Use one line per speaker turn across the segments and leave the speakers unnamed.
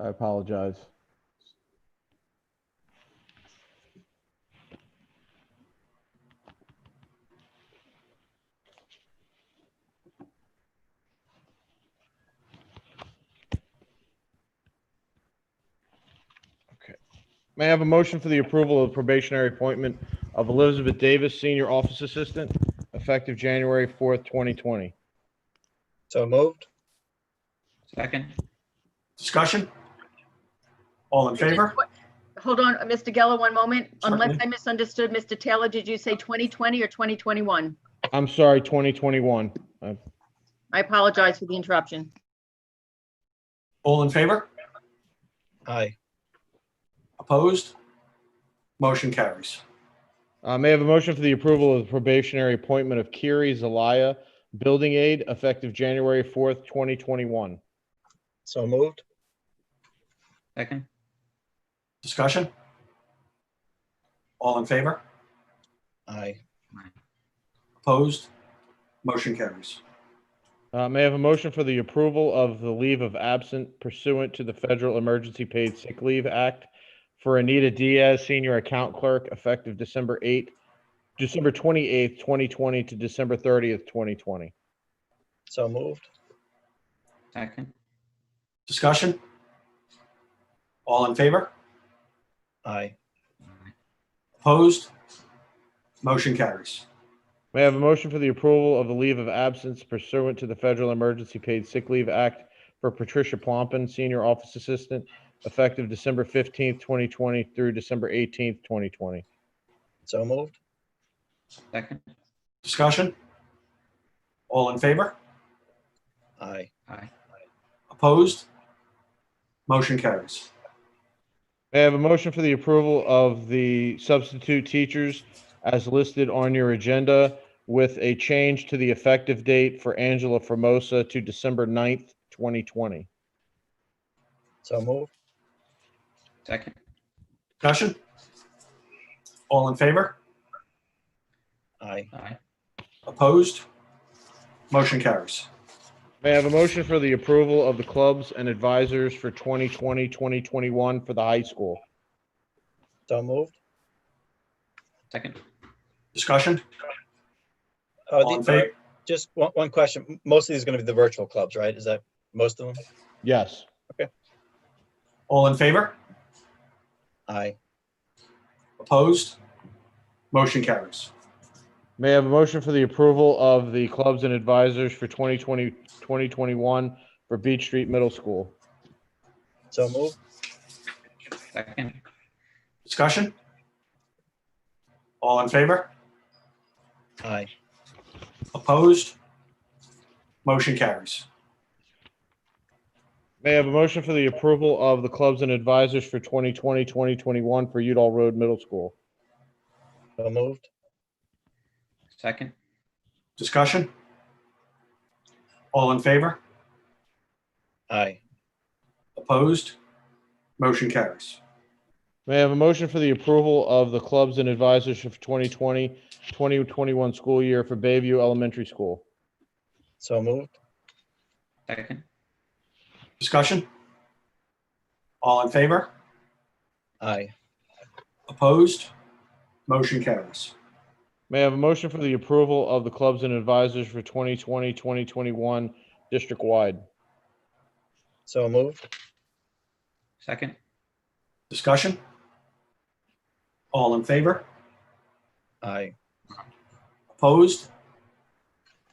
I apologize. Okay. May I have a motion for the approval of the probationary appointment of Elizabeth Davis, Senior Office Assistant, effective January 4th, 2020?
So moved.
Second.
Discussion? All in favor?
Hold on, Mr. Geller, one moment. Unless
Certainly.
I misunderstood, Mr. Taylor, did you say 2020 or 2021?
I'm sorry, 2021.
I apologize for the interruption.
All in favor?
Aye.
Opposed? Motion carries.
May I have a motion for the approval of the probationary appointment of Kiri Zelaya, Building Aide, effective January 4th, 2021?
So moved.
Second.
Discussion? All in favor?
Aye.
Opposed? Motion carries.
May I have a motion for the approval of the leave of absence pursuant to the Federal Emergency Paid Sick Leave Act for Anita Diaz, Senior Account Clerk, effective December 28th, 2020 to December 30th, 2020?
So moved.
Second.
Discussion? All in favor?
Aye.
Opposed? Motion carries.
May I have a motion for the approval of the leave of absence pursuant to the Federal Emergency Paid Sick Leave Act for Patricia Plompin, Senior Office Assistant, effective December 15th, 2020 through December 18th, 2020?
So moved.
Second.
Discussion? All in favor?
Aye.
Aye.
Opposed? Motion carries.
May I have a motion for the approval of the substitute teachers as listed on your agenda with a change to the effective date for Angela Formosa to December 9th, 2020?
So moved.
Second.
Discussion? All in favor?
Aye.
Aye.
Opposed? Motion carries.
May I have a motion for the approval of the clubs and advisors for 2020, 2021 for the high school?
So moved.
Second.
Discussion? All in favor?
Just one question. Most of these are going to be the virtual clubs, right? Is that most of them?
Yes.
All in favor?
Aye.
Opposed? Motion carries.
May I have a motion for the approval of the clubs and advisors for 2020, 2021 for Beach Street Middle School?
So moved.
Second.
Discussion? All in favor?
Aye.
Opposed? Motion carries.
May I have a motion for the approval of the clubs and advisors for 2020, 2021 for Udall Road Middle School?
So moved.
Second.
Discussion? All in favor?
Aye.
Opposed? Motion carries.
May I have a motion for the approval of the clubs and advisors for 2020, 2021 school year for Bayview Elementary School?
So moved.
Second.
Discussion? All in favor?
Aye.
Opposed? Motion carries.
May I have a motion for the approval of the clubs and advisors for 2020, 2021 district-wide?
So moved.
Second.
Discussion? All in favor?
Aye.
Opposed?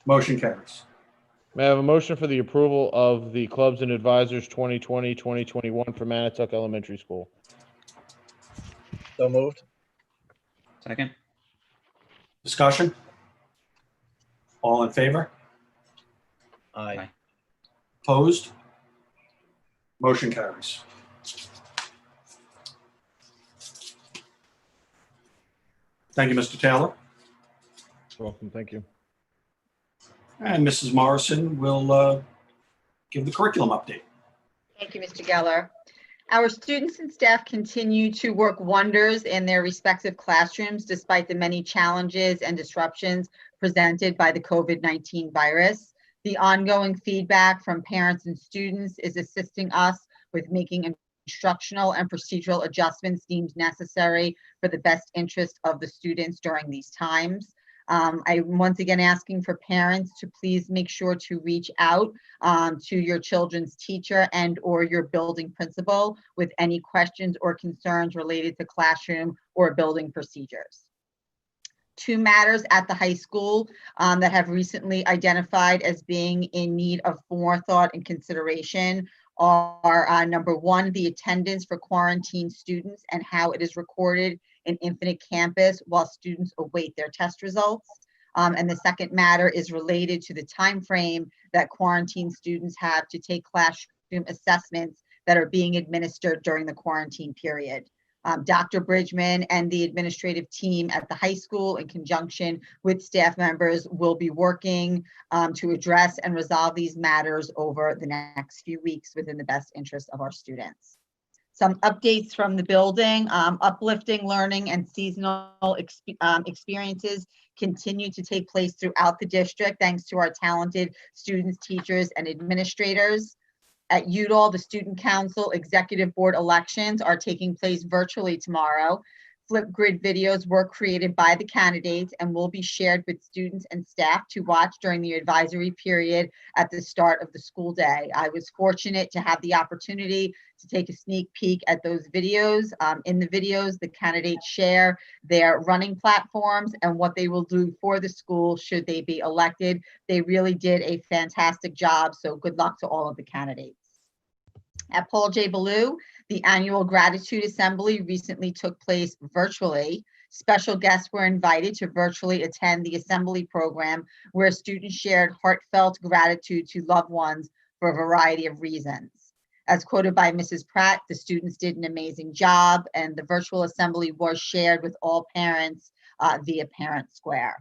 Motion carries.
May I have a motion for the approval of the clubs and advisors 2020, 2021 for Manatuck Elementary School?
So moved.
Second.
Discussion? All in favor?
Aye.
Opposed? Motion carries. Thank you, Mr. Taylor.
You're welcome, thank you.
And Mrs. Morrison will give the curriculum update.
Thank you, Mr. Geller. Our students and staff continue to work wonders in their respective classrooms despite the many challenges and disruptions presented by the COVID-19 virus. The ongoing feedback from parents and students is assisting us with making instructional and procedural adjustments deemed necessary for the best interest of the students during these times. I'm once again asking for parents to please make sure to reach out to your children's teacher and or your building principal with any questions or concerns related to classroom or building procedures. Two matters at the high school that have recently identified as being in need of forethought and consideration are number one, the attendance for quarantine students and how it is recorded in Infinite Campus while students await their test results. And the second matter is related to the time frame that quarantine students have to take classroom assessments that are being administered during the quarantine period. Dr. Bridgman and the administrative team at the high school, in conjunction with staff members, will be working to address and resolve these matters over the next few weeks within the best interest of our students. Some updates from the building: uplifting learning and seasonal experiences continue to take place throughout the district thanks to our talented students, teachers, and administrators. At Udall, the Student Council Executive Board elections are taking place virtually tomorrow. Flipgrid videos were created by the candidates and will be shared with students and staff to watch during the advisory period at the start of the school day. I was fortunate to have the opportunity to take a sneak peek at those videos. In the videos, the candidates share their running platforms and what they will do for the school should they be elected. They really did a fantastic job, so good luck to all of the candidates. At Paul J. Ballou, the annual Gratitude Assembly recently took place virtually. Special guests were invited to virtually attend the assembly program, where students shared heartfelt gratitude to loved ones for a variety of reasons. As quoted by Mrs. Pratt, the students did an amazing job, and the virtual assembly was shared with all parents via Parent Square.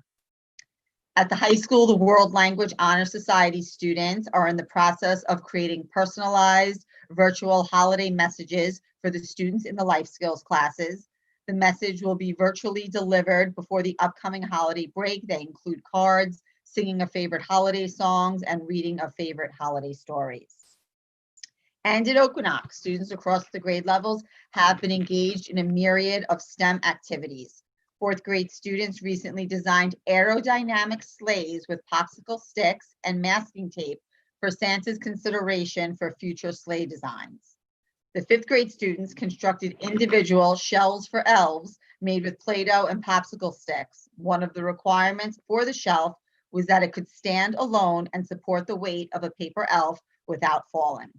At the high school, the World Language Honor Society students are in the process of creating personalized virtual holiday messages for the students in the life skills classes. The message will be virtually delivered before the upcoming holiday break. They include cards, singing of favorite holiday songs, and reading of favorite holiday stories. And at Oakwood, students across the grade levels have been engaged in a myriad of STEM activities. Fourth grade students recently designed aerodynamic sleighs with popsicle sticks and masking tape for Santa's consideration for future sleigh designs. The fifth grade students constructed individual shelves for elves made with Play-Doh and popsicle sticks. One of the requirements for the shelf was that it could stand alone and support the weight of a paper elf without falling.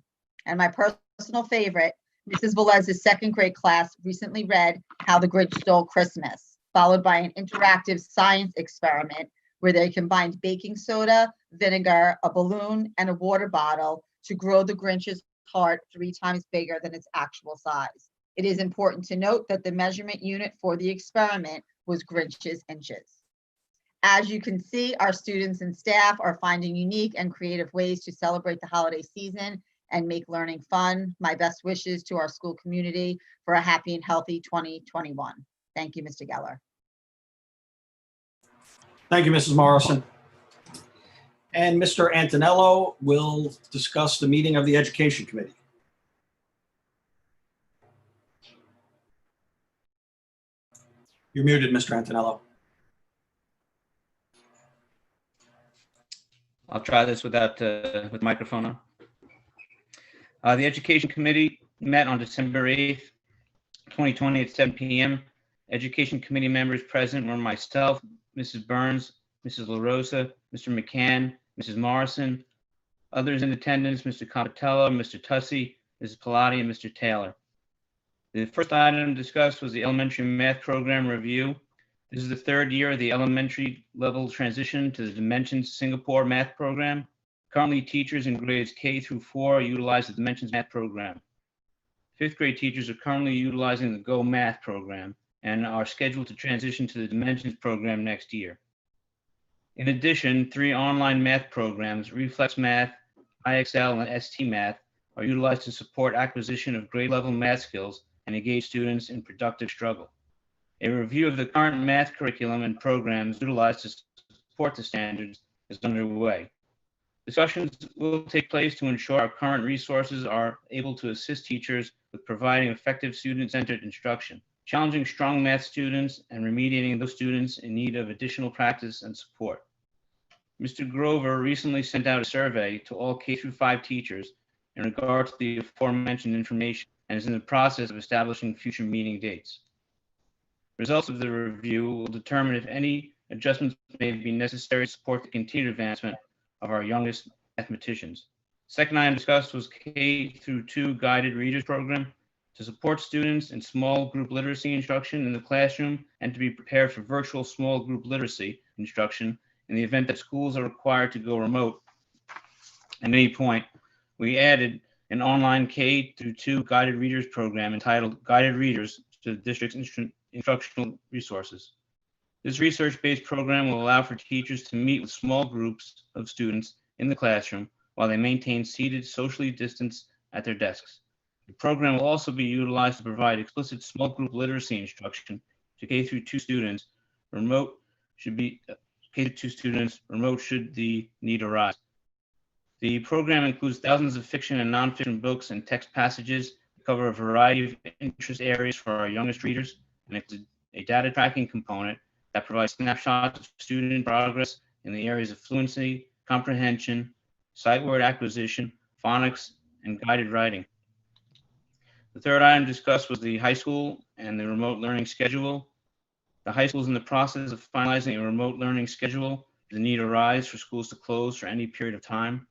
And my personal favorite, Mrs. Velez's second grade class recently read How the Grinch Stole Christmas, followed by an interactive science experiment where they combined baking soda, vinegar, a balloon, and a water bottle to grow the Grinch's heart 3 times bigger than its actual size. It is important to note that the measurement unit for the experiment was Grinch's inches. As you can see, our students and staff are finding unique and creative ways to celebrate the holiday season and make learning fun. My best wishes to our school community for a happy and healthy 2021. Thank you, Mr. Geller.
Thank you, Mrs. Morrison. And Mr. Antonello will discuss the meeting of the Education Committee. You're muted, Mr. Antonello.
I'll try this without with the microphone on. The Education Committee met on December 8th, 2020 at 7 p.m. Education Committee members present were myself, Mrs. Burns, Mrs. LaRosa, Mr. McCann, Mrs. Morrison. Others in attendance, Mr. Capitello, Mr. Tussey, Mrs. Pilati, and Mr. Taylor. The first item discussed was the elementary math program review. This is the third year of the elementary level transition to the Dimensions Singapore math program. Currently, teachers in grades K through 4 utilize the Dimensions math program. Fifth grade teachers are currently utilizing the Go Math program and are scheduled to transition to the Dimensions program next year. In addition, 3 online math programs, Reflex Math, IXL, and ST Math, are utilized to support acquisition of grade level math skills and engage students in productive struggle. A review of the current math curriculum and programs utilized to support the standards is underway. Discussions will take place to ensure our current resources are able to assist teachers with providing effective student-centered instruction, challenging strong math students, and remediating those students in need of additional practice and support. Mr. Grover recently sent out a survey to all K-5 teachers in regard to the aforementioned information and is in the process of establishing future meeting dates. Results of the review will determine if any adjustments may be necessary to support the continued advancement of our youngest mathematicians. Second item discussed was K-2 guided readers program to support students in small group literacy instruction in the classroom and to be prepared for virtual small group literacy instruction in the event that schools are required to go remote. At any point, we added an online K-2 guided readers program entitled Guided Readers to the district's instructional resources. This research-based program will allow for teachers to meet with small groups of students in the classroom while they maintain seated, socially distanced at their desks. The program will also be utilized to provide explicit small group literacy instruction to K-2 students. Remote should the need arise. The program includes thousands of fiction and nonfiction books and text passages that cover a variety of interest areas for our youngest readers, and it's a data tracking component that provides snapshots of student progress in the areas of fluency, comprehension, sight word acquisition, phonics, and guided writing. The third item discussed was the high school and the remote learning schedule. The high school is in the process of finalizing a remote learning schedule. The need arise for schools to close for any period of time.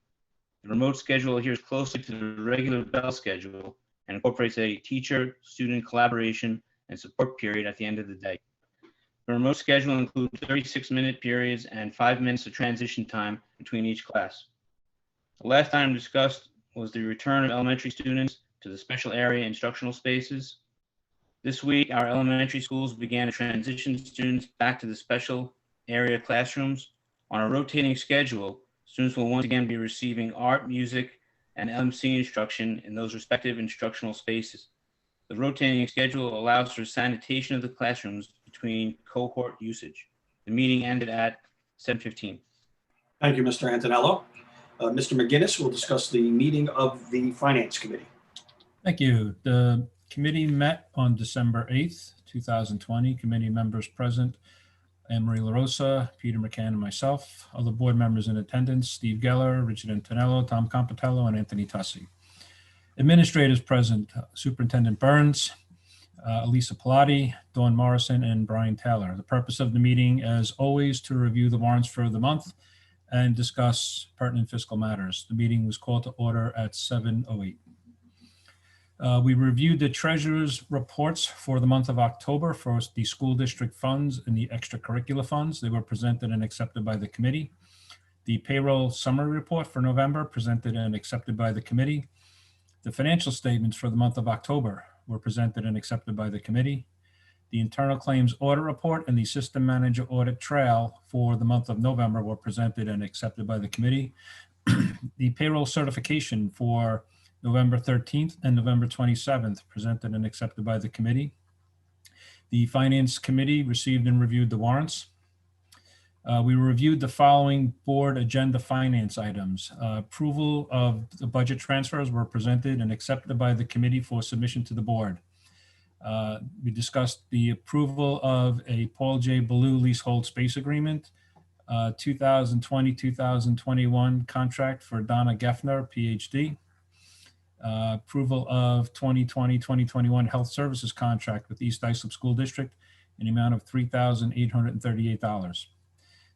The remote schedule adheres closely to the regular bell schedule and incorporates a teacher-student collaboration and support period at the end of the day. The remote schedule includes 36-minute periods and 5 minutes of transition time between each class. The last item discussed was the return of elementary students to the special area instructional spaces. This week, our elementary schools began to transition students back to the special area classrooms. On a rotating schedule, students will once again be receiving art, music, and LMC instruction in those respective instructional spaces. The rotating schedule allows for sanitation of the classrooms between cohort usage. The meeting ended at 7:15.
Thank you, Mr. Antonello. Mr. McGinnis will discuss the meeting of the Finance Committee.
Thank you. The committee met on December 8th, 2020. Committee members present: Anne Marie LaRosa, Peter McCann, and myself. Other board members in attendance: Steve Geller, Richard Antonello, Tom Compitello, and Anthony Tussi. Administrators present: Superintendent Burns, Elisa Pilati, Dawn Morrison, and Brian Taylor. The purpose of the meeting, as always, to review the warrants for the month and discuss pertinent fiscal matters. The meeting was called to order at 7:08. We reviewed the treasurer's reports for the month of October for the school district funds and the extracurricular funds. They were presented and accepted by the committee. The payroll summary report for November presented and accepted by the committee. The financial statements for the month of October were presented and accepted by the committee. The internal claims audit report and the system manager audit trail for the month of November were presented and accepted by the committee. The payroll certification for November 13th and November 27th presented and accepted by the committee. The Finance Committee received and reviewed the warrants. We reviewed the following board agenda finance items. Approval of the budget transfers were presented and accepted by the committee for submission to the board. We discussed the approval of a Paul J. Ballou leasehold space agreement, 2020-2021 contract for Donna Geffner, PhD. Approval of 2020-2021 health services contract with East Islip School District in the amount of $3,838.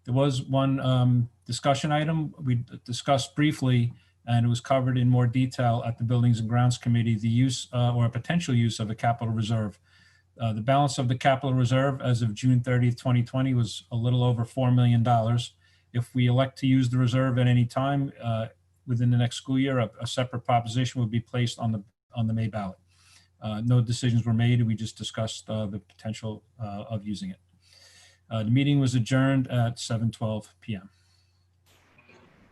There was one discussion item we discussed briefly, and it was covered in more detail at the Buildings and Grounds Committee, the use or potential use of a capital reserve. The balance of the capital reserve as of June 30th, 2020 was a little over $4 million. If we elect to use the reserve at any time within the next school year, a separate proposition would be placed on the May ballot. No decisions were made. We just discussed the potential of using it. The meeting was adjourned at 7:12 p.m.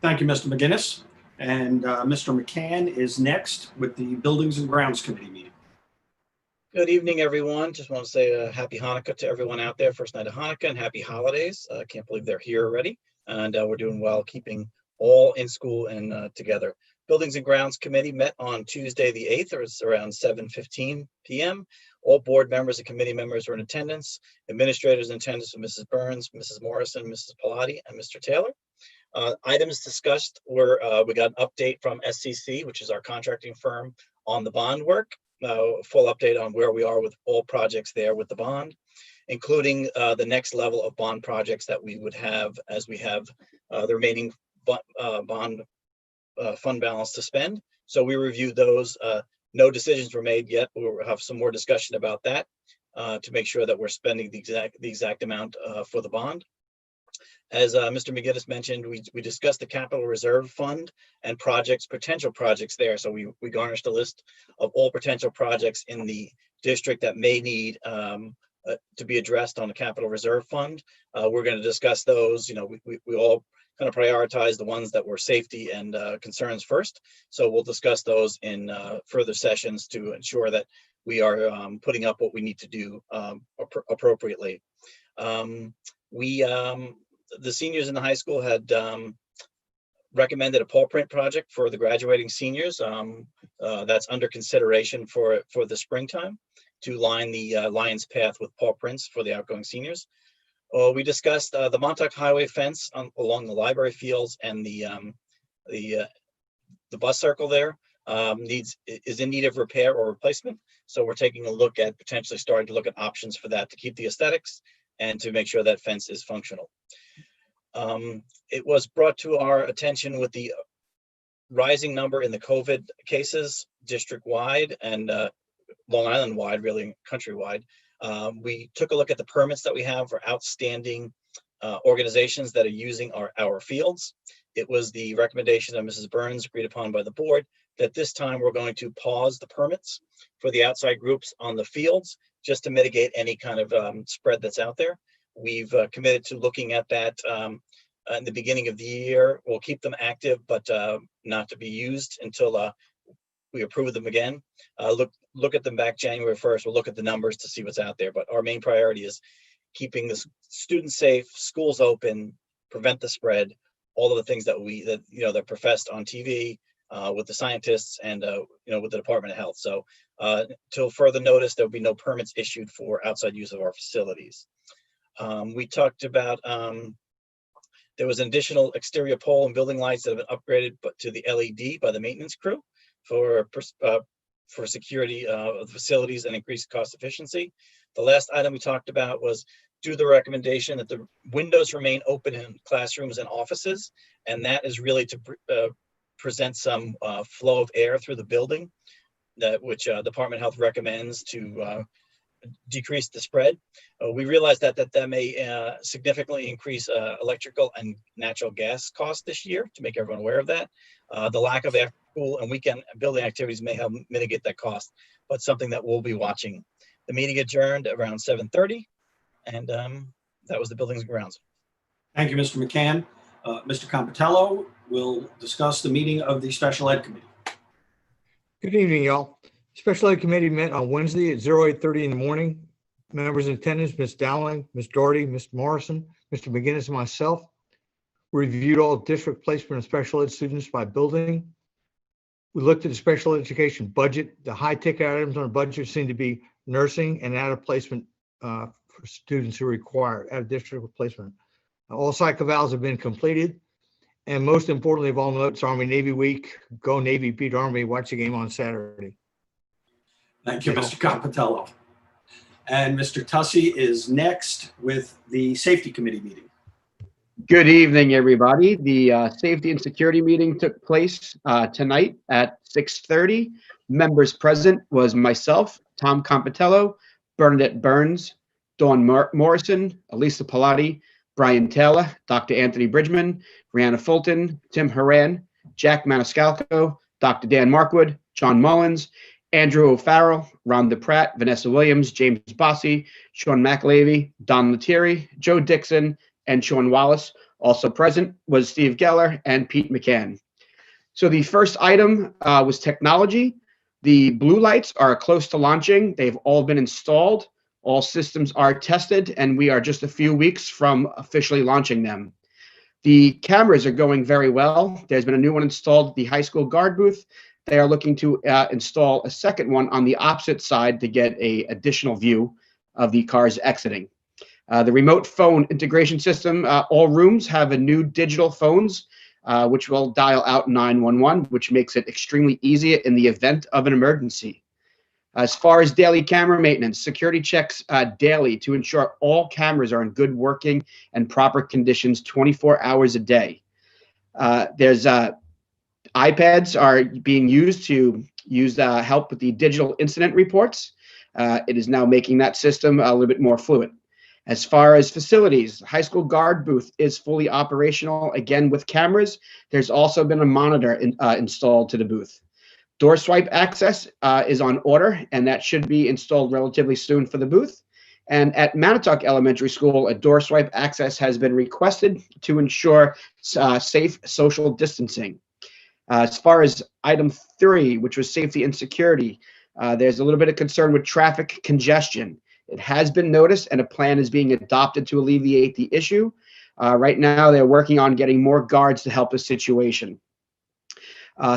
Thank you, Mr. McGinnis. And Mr. McCann is next with the Buildings and Grounds Committee meeting.
Good evening, everyone. Just want to say a happy Hanukkah to everyone out there. First night of Hanukkah and happy holidays. Can't believe they're here already. And we're doing well keeping all in school and together. Buildings and Grounds Committee met on Tuesday, the 8th, or it's around 7:15 p.m. All board members and committee members were in attendance. Administrators in attendance were Mrs. Burns, Mrs. Morrison, Mrs. Pilati, and Mr. Taylor. Items discussed were, we got an update from SCC, which is our contracting firm, on the bond work. Full update on where we are with all projects there with the bond, including the next level of bond projects that we would have as we have the remaining bond fund balance to spend. So we reviewed those. No decisions were made yet. We'll have some more discussion about that to make sure that we're spending the exact amount for the bond. As Mr. McGinnis mentioned, we discussed the capital reserve fund and potential projects there. So we garnished a list of all potential projects in the district that may need to be addressed on the capital reserve fund. We're going to discuss those. You know, we all kind of prioritize the ones that were safety and concerns first. So we'll discuss those in further sessions to ensure that we are putting up what we need to do appropriately. The seniors in the high school had recommended a paw print project for the graduating seniors. That's under consideration for the springtime to line the Lion's Path with paw prints for the outgoing seniors. We discussed the Montauk Highway fence along the library fields and the bus circle there is in need of repair or replacement. So we're taking a look at potentially starting to look at options for that to keep the aesthetics and to make sure that fence is functional. It was brought to our attention with the rising number in the COVID cases district-wide and Long Island-wide, really countrywide. We took a look at the permits that we have for outstanding organizations that are using our fields. It was the recommendation of Mrs. Burns, agreed upon by the board, that this time we're going to pause the permits for the outside groups on the fields just to mitigate any kind of spread that's out there. We've committed to looking at that in the beginning of the year. We'll keep them active, but not to be used until we approve them again. Look at them back January 1st. We'll look at the numbers to see what's out there. But our main priority is keeping the students safe, schools open, prevent the spread, all of the things that professed on TV with the scientists and with the Department of Health. So till further notice, there'll be no permits issued for outside use of our facilities. We talked about there was an additional exterior pole and building lights that have been upgraded to the LED by the maintenance crew for security of the facilities and increased cost efficiency. The last item we talked about was due to the recommendation that the windows remain open in classrooms and offices, and that is really to present some flow of air through the building, which Department of Health recommends to decrease the spread. We realize that may significantly increase electrical and natural gas costs this year, to make everyone aware of that. The lack of after school and weekend building activities may help mitigate that cost, but something that we'll be watching. The meeting adjourned around 7:30, and that was the Buildings and Grounds.
Thank you, Mr. McCann. Mr. Compitello will discuss the meeting of the Special Ed Committee.
Good evening, y'all. Special Ed Committee met on Wednesday at 08:30 in the morning. Members in attendance, Ms. Dowling, Ms. Doherty, Mr. Morrison, Mr. McGinnis, and myself. We reviewed all district placement of special ed students by building. We looked at the special education budget. The high ticket items on the budget seem to be nursing and out of placement for students who require out of district replacement. All cycle evals have been completed. And most importantly of all notes, Army Navy Week. Go Navy, beat Army. Watch the game on Saturday.
Thank you, Mr. Compitello. And Mr. Tussey is next with the Safety Committee meeting.
Good evening, everybody. The Safety and Security meeting took place tonight at 6:30. Members present was myself, Tom Compitello, Bernadette Burns, Dawn Morrison, Elisa Pilati, Brian Taylor, Dr. Anthony Bridgman, Brianna Fulton, Tim Horan, Jack Maniscalco, Dr. Dan Markwood, John Mullins, Andrew O'Farrell, Rhonda Pratt, Vanessa Williams, James Bossi, Sean McAlavey, Don Lettieri, Joe Dixon, and Sean Wallace. Also present was Steve Geller and Pete McCann. So the first item was technology. The blue lights are close to launching. They've all been installed. All systems are tested, and we are just a few weeks from officially launching them. The cameras are going very well. There's been a new one installed at the high school guard booth. They are looking to install a second one on the opposite side to get an additional view of the cars exiting. The remote phone integration system, all rooms have a new digital phones, which will dial out 911, which makes it extremely easy in the event of an emergency. As far as daily camera maintenance, security checks daily to ensure all cameras are in good working and proper conditions 24 hours a day. There's iPads are being used to help with the digital incident reports. It is now making that system a little bit more fluid. As far as facilities, high school guard booth is fully operational, again with cameras. There's also been a monitor installed to the booth. Door swipe access is on order, and that should be installed relatively soon for the booth. And at Manitowoc Elementary School, a door swipe access has been requested to ensure safe social distancing. As far as item 3, which was safety and security, there's a little bit of concern with traffic congestion. It has been noticed, and a plan is being adopted to alleviate the issue. Right now, they're working on getting more guards to help the situation.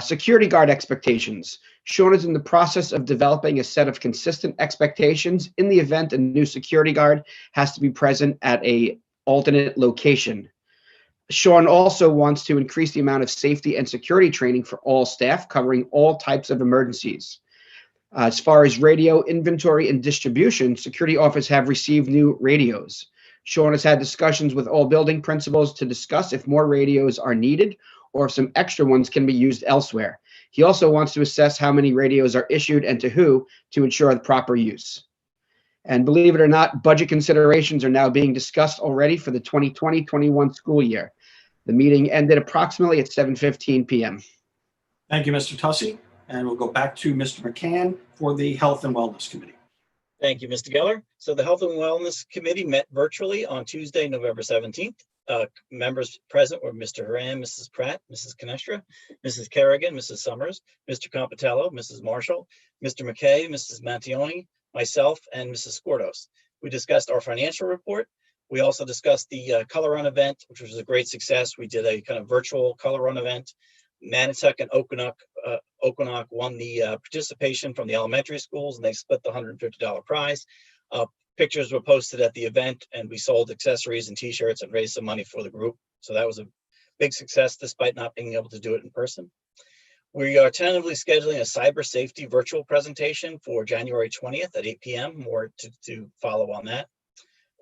Security guard expectations. Sean is in the process of developing a set of consistent expectations in the event a new security guard has to be present at an alternate location. Sean also wants to increase the amount of safety and security training for all staff, covering all types of emergencies. As far as radio inventory and distribution, security officers have received new radios. Sean has had discussions with all building principals to discuss if more radios are needed or if some extra ones can be used elsewhere. He also wants to assess how many radios are issued and to who to ensure the proper use. And believe it or not, budget considerations are now being discussed already for the 2020-21 school year. The meeting ended approximately at 7:15 p.m.
Thank you, Mr. Tussey. And we'll go back to Mr. McCann for the Health and Wellness Committee.
Thank you, Mr. Geller. So the Health and Wellness Committee met virtually on Tuesday, November 17th. Members present were Mr. Haran, Mrs. Pratt, Mrs. Canestra, Mrs. Kerrigan, Mrs. Summers, Mr. Compitello, Mrs. Marshall, Mr. McKay, Mrs. Mattioni, myself, and Mrs. Skordos. We discussed our financial report. We also discussed the color run event, which was a great success. We did a kind of virtual color run event. Manitowoc and Okonock won the participation from the elementary schools, and they split the $150 prize. Pictures were posted at the event, and we sold accessories and t-shirts and raised some money for the group. So that was a big success despite not being able to do it in person. We are tentatively scheduling a cyber safety virtual presentation for January 20th at 8 p.m. More to follow on that.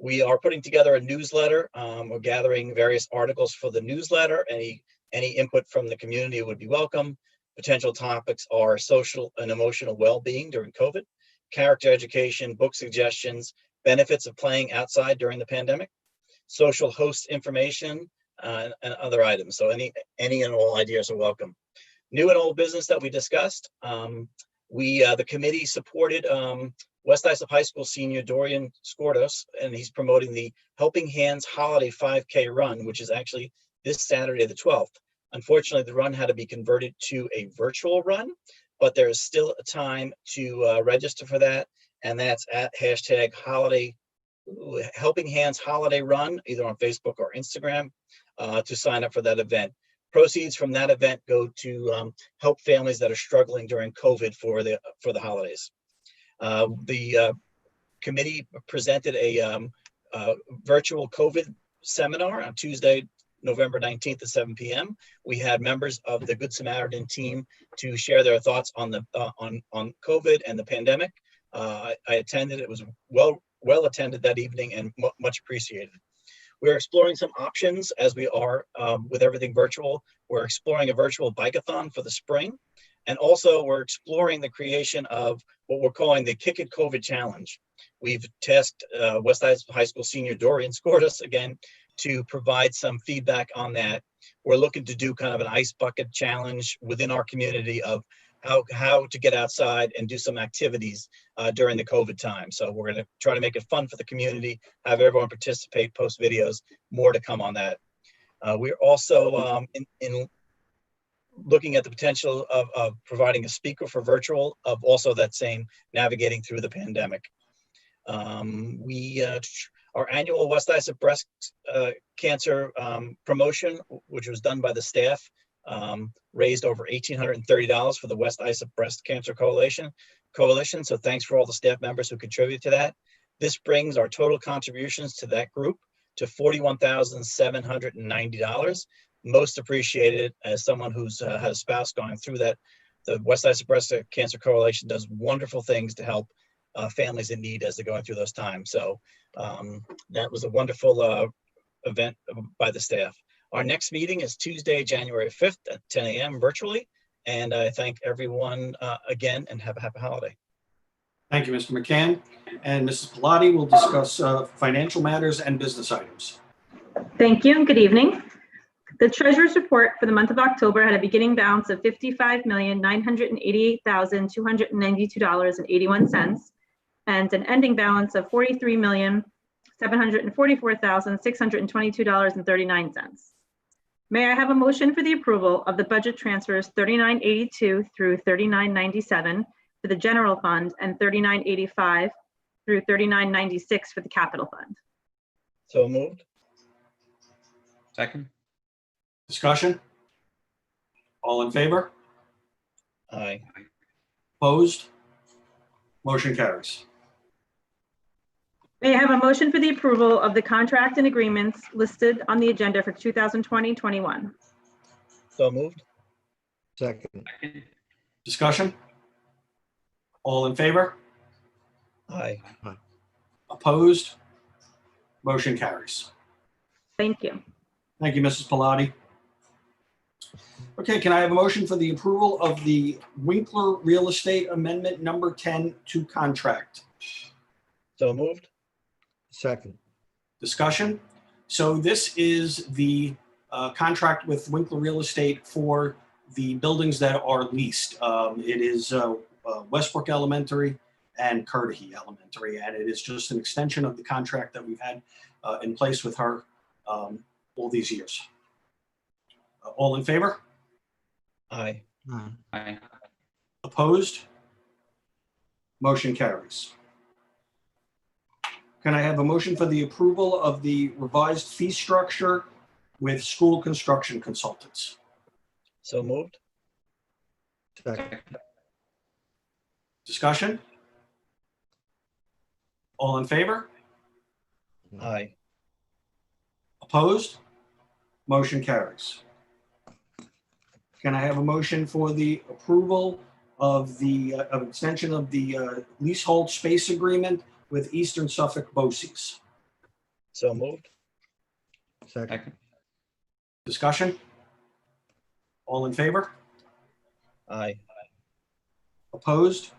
We are putting together a newsletter. We're gathering various articles for the newsletter. Any input from the community would be welcome. Potential topics are social and emotional well-being during COVID, character education, book suggestions, benefits of playing outside during the pandemic, social host information, and other items. So any and all ideas are welcome. New and old business that we discussed. The committee supported West Islip High School senior Dorian Skordos, and he's promoting the Helping Hands Holiday 5K run, which is actually this Saturday, the 12th. Unfortunately, the run had to be converted to a virtual run, but there is still a time to register for that, and that's at hashtag Helping Hands Holiday Run, either on Facebook or Instagram, to sign up for that event. Proceeds from that event go to help families that are struggling during COVID for the holidays. The committee presented a virtual COVID seminar on Tuesday, November 19th at 7 p.m. We had members of the Good Samaritan team to share their thoughts on the on COVID and the pandemic. I attended. It was well attended that evening and much appreciated. We're exploring some options as we are with everything virtual. We're exploring a virtual bike-a-thon for the spring. And also we're exploring the creation of what we're calling the Kick It COVID Challenge. We've tasked West Islip High School senior Dorian Skordos again to provide some feedback on that. We're looking to do kind of an ice bucket challenge within our community of how to get outside and do some activities during the COVID time. So we're going to try to make it fun for the community, have everyone participate, post videos, more to come on that. We're also in looking at the potential of providing a speaker for virtual of also that same navigating through the pandemic. We Our annual West Islip Breast Cancer promotion, which was done by the staff, raised over $1,830 for the West Islip Breast Cancer Coalition. So thanks for all the staff members who contribute to that. This brings our total contributions to that group to $41,790. Most appreciated as someone who's had a spouse going through that. The West Islip Breast Cancer Coalition does wonderful things to help families in need as they're going through those times. So that was a wonderful event by the staff. Our next meeting is Tuesday, January 5th at 10 a.m. virtually. And I thank everyone again and have a happy holiday.
Thank you, Mr. McCann. And Mrs. Pilati will discuss financial matters and business items.
Thank you and good evening. The treasurer's report for the month of October had a beginning balance of $55,988,292.81 and an ending balance of $43,744,622.39. May I have a motion for the approval of the budget transfers 3982 through 3997 for the general fund and 3985 through 3996 for the capital fund?
So moved.
Second.
Discussion? All in favor?
Aye.
Opposed? Motion carries.
May I have a motion for the approval of the contract and agreements listed on the agenda for 2020-21?
So moved.
Second.
Discussion? All in favor?
Aye.
Opposed? Motion carries.
Thank you.
Thank you, Mrs. Pilati. Okay, can I have a motion for the approval of the Winkler Real Estate Amendment Number 10 to contract?
So moved.
Second.
Discussion? So this is the contract with Winkler Real Estate for the buildings that are leased. It is Westbrook Elementary and Currahee Elementary, and it is just an extension of the contract that we've had in place with her all these years. All in favor?
Aye.
Aye.
Opposed? Motion carries. Can I have a motion for the approval of the revised fee structure with school construction consultants?
So moved.
Second.
Discussion? All in favor?
Aye.
Opposed? Motion carries. Can I have a motion for the approval of the extension of the leasehold space agreement with Eastern Suffolk BOCES?
So moved.
Second.
Discussion? All in favor?
Aye.
Opposed?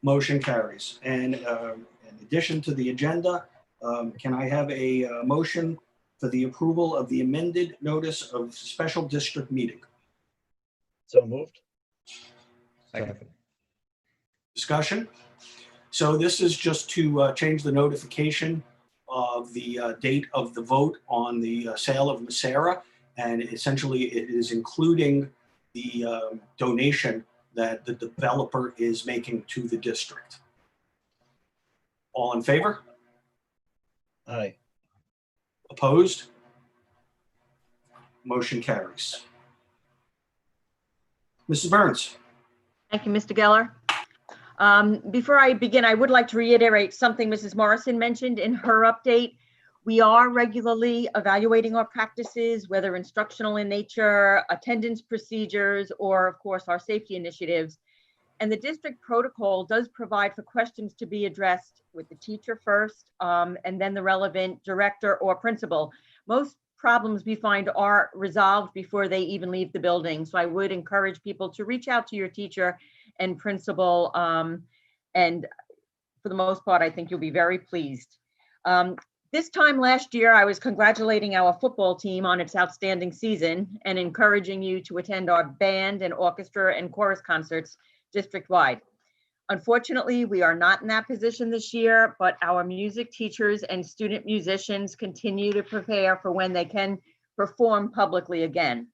Motion carries. And in addition to the agenda, can I have a motion for the approval of the amended notice of special district meeting?
So moved.
Second.
Discussion? So this is just to change the notification of the date of the vote on the sale of Macera. And essentially it is including the donation that the developer is making to the district. All in favor?
Aye.
Opposed? Motion carries. Mrs. Burns.
Thank you, Mr. Geller. Before I begin, I would like to reiterate something Mrs. Morrison mentioned in her update. We are regularly evaluating our practices, whether instructional in nature, attendance procedures, or of course our safety initiatives. And the district protocol does provide for questions to be addressed with the teacher first, and then the relevant director or principal. Most problems we find are resolved before they even leave the building. So I would encourage people to reach out to your teacher and principal. And for the most part, I think you'll be very pleased. This time last year, I was congratulating our football team on its outstanding season and encouraging you to attend our band and orchestra and chorus concerts district-wide. Unfortunately, we are not in that position this year, but our music teachers and student musicians continue to prepare for when they can perform publicly again.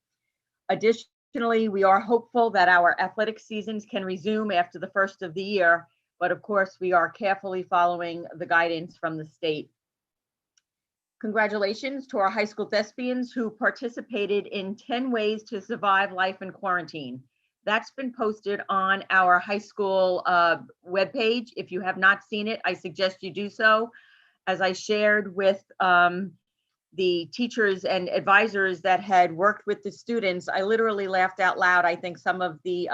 Additionally, we are hopeful that our athletic seasons can resume after the first of the year, But of course, we are carefully following the guidance from the state. Congratulations to our high school thespians who participated in 10 ways to survive life in quarantine. That's been posted on our high school webpage. If you have not seen it, I suggest you do so. As I shared with the teachers and advisors that had worked with the students, I literally laughed out loud. I think some of the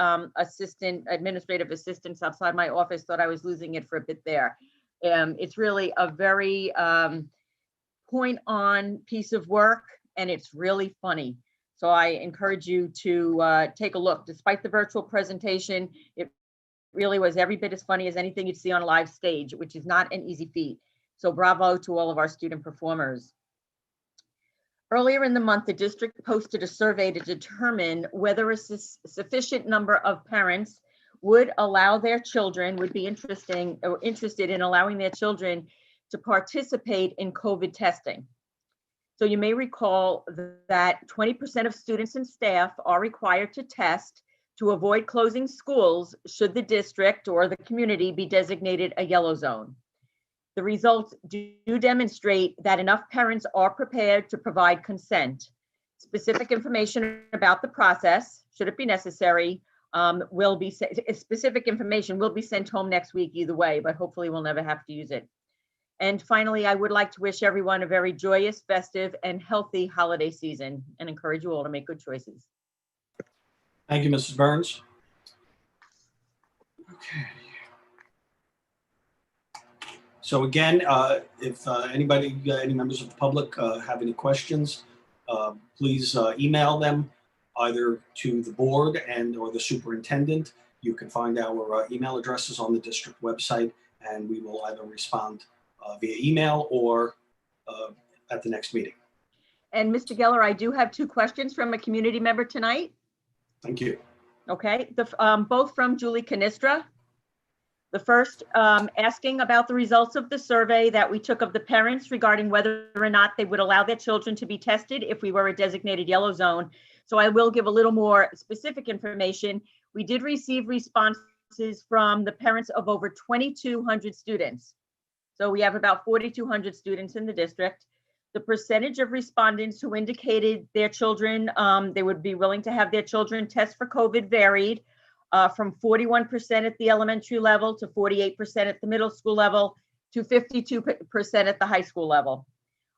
administrative assistants outside my office thought I was losing it for a bit there. It's really a very point on piece of work, and it's really funny. So I encourage you to take a look. Despite the virtual presentation, it really was every bit as funny as anything you'd see on a live stage, which is not an easy feat. So bravo to all of our student performers. Earlier in the month, the district posted a survey to determine whether a sufficient number of parents would allow their children, would be interested in allowing their children to participate in COVID testing. So you may recall that 20% of students and staff are required to test to avoid closing schools should the district or the community be designated a yellow zone. The results do demonstrate that enough parents are prepared to provide consent. Specific information about the process, should it be necessary, specific information will be sent home next week either way, but hopefully we'll never have to use it. And finally, I would like to wish everyone a very joyous, festive, and healthy holiday season and encourage you all to make good choices.
Thank you, Mrs. Burns. Okay. So again, if anybody, any members of the public have any questions, please email them either to the board or the superintendent. You can find our email addresses on the district website, and we will either respond via email or at the next meeting.
And Mr. Geller, I do have 2 questions from a community member tonight.
Thank you.
Okay, both from Julie Canistra. The first asking about the results of the survey that we took of the parents regarding whether or not they would allow their children to be tested if we were a designated yellow zone. So I will give a little more specific information. We did receive responses from the parents of over 2,200 students. So we have about 4,200 students in the district. The percentage of respondents who indicated their children, they would be willing to have their children test for COVID varied from 41% at the elementary level to 48% at the middle school level to 52% at the high school level.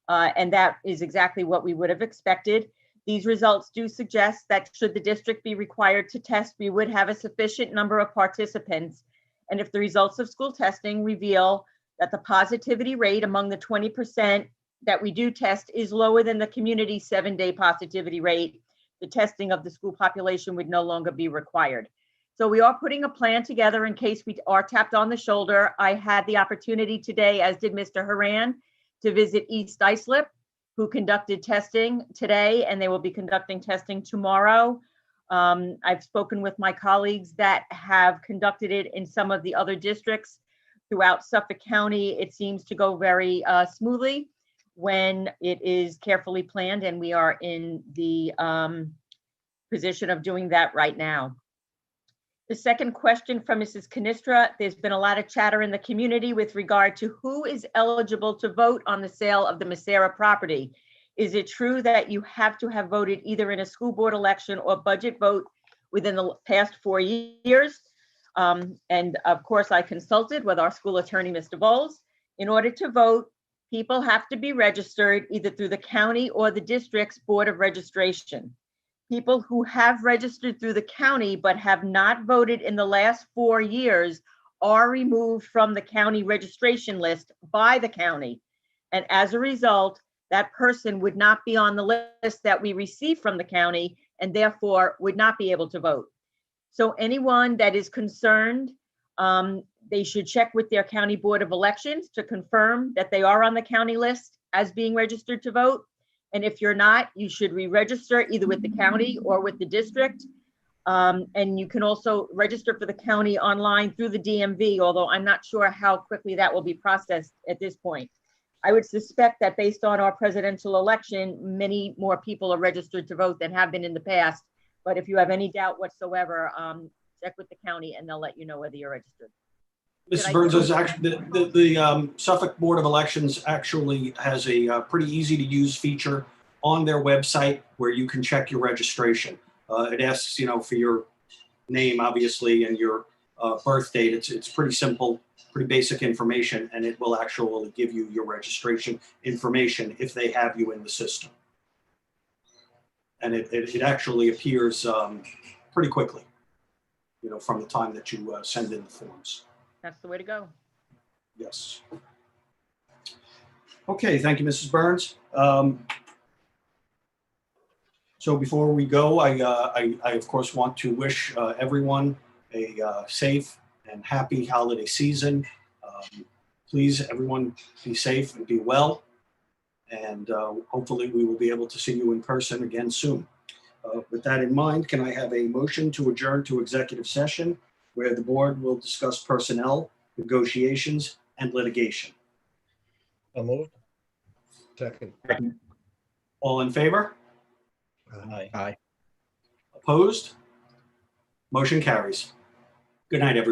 And that is exactly what we would have expected. These results do suggest that should the district be required to test, we would have a sufficient number of participants. And if the results of school testing reveal that the positivity rate among the 20% that we do test is lower than the community 7-day positivity rate, the testing of the school population would no longer be required. So we are putting a plan together in case we are tapped on the shoulder. I had the opportunity today, as did Mr. Haran, to visit East Islip, who conducted testing today, and they will be conducting testing tomorrow. I've spoken with my colleagues that have conducted it in some of the other districts throughout Suffolk County. It seems to go very smoothly when it is carefully planned, and we are in the position of doing that right now. The second question from Mrs. Canistra, there's been a lot of chatter in the community with regard to who is eligible to vote on the sale of the Macera property. Is it true that you have to have voted either in a school board election or budget vote within the past 4 years? And of course, I consulted with our school attorney, Mr. Bowles. In order to vote, people have to be registered either through the county or the district's board of registration. People who have registered through the county but have not voted in the last 4 years are removed from the county registration list by the county. And as a result, that person would not be on the list that we receive from the county and therefore would not be able to vote. So anyone that is concerned, they should check with their county board of elections to confirm that they are on the county list as being registered to vote. And if you're not, you should re-register either with the county or with the district. And you can also register for the county online through the DMV, although I'm not sure how quickly that will be processed at this point. I would suspect that based on our presidential election, many more people are registered to vote than have been in the past. But if you have any doubt whatsoever, check with the county and they'll let you know whether you're registered. Did
Mrs.
I
Burns,
do-
is actually, the Suffolk Board of Elections actually has a pretty easy to use feature on their website where you can check your registration. It asks, for your name, obviously, and your birth date. It's pretty simple, pretty basic information, and it will actually give you your registration information if they have you in the system. And it actually appears pretty quickly, from the time that you send in the forms.
That's the way to go.
Yes. Okay, thank you, Mrs. Burns. So before we go, I of course want to wish everyone a safe and happy holiday season. Please, everyone, be safe and be well. And hopefully we will be able to see you in person again soon. With that in mind, can I have a motion to adjourn to executive session where the board will discuss personnel, negotiations, and litigation?
So moved.
Second.
All in favor?
Aye.
Opposed? Motion carries. Good night, everybody.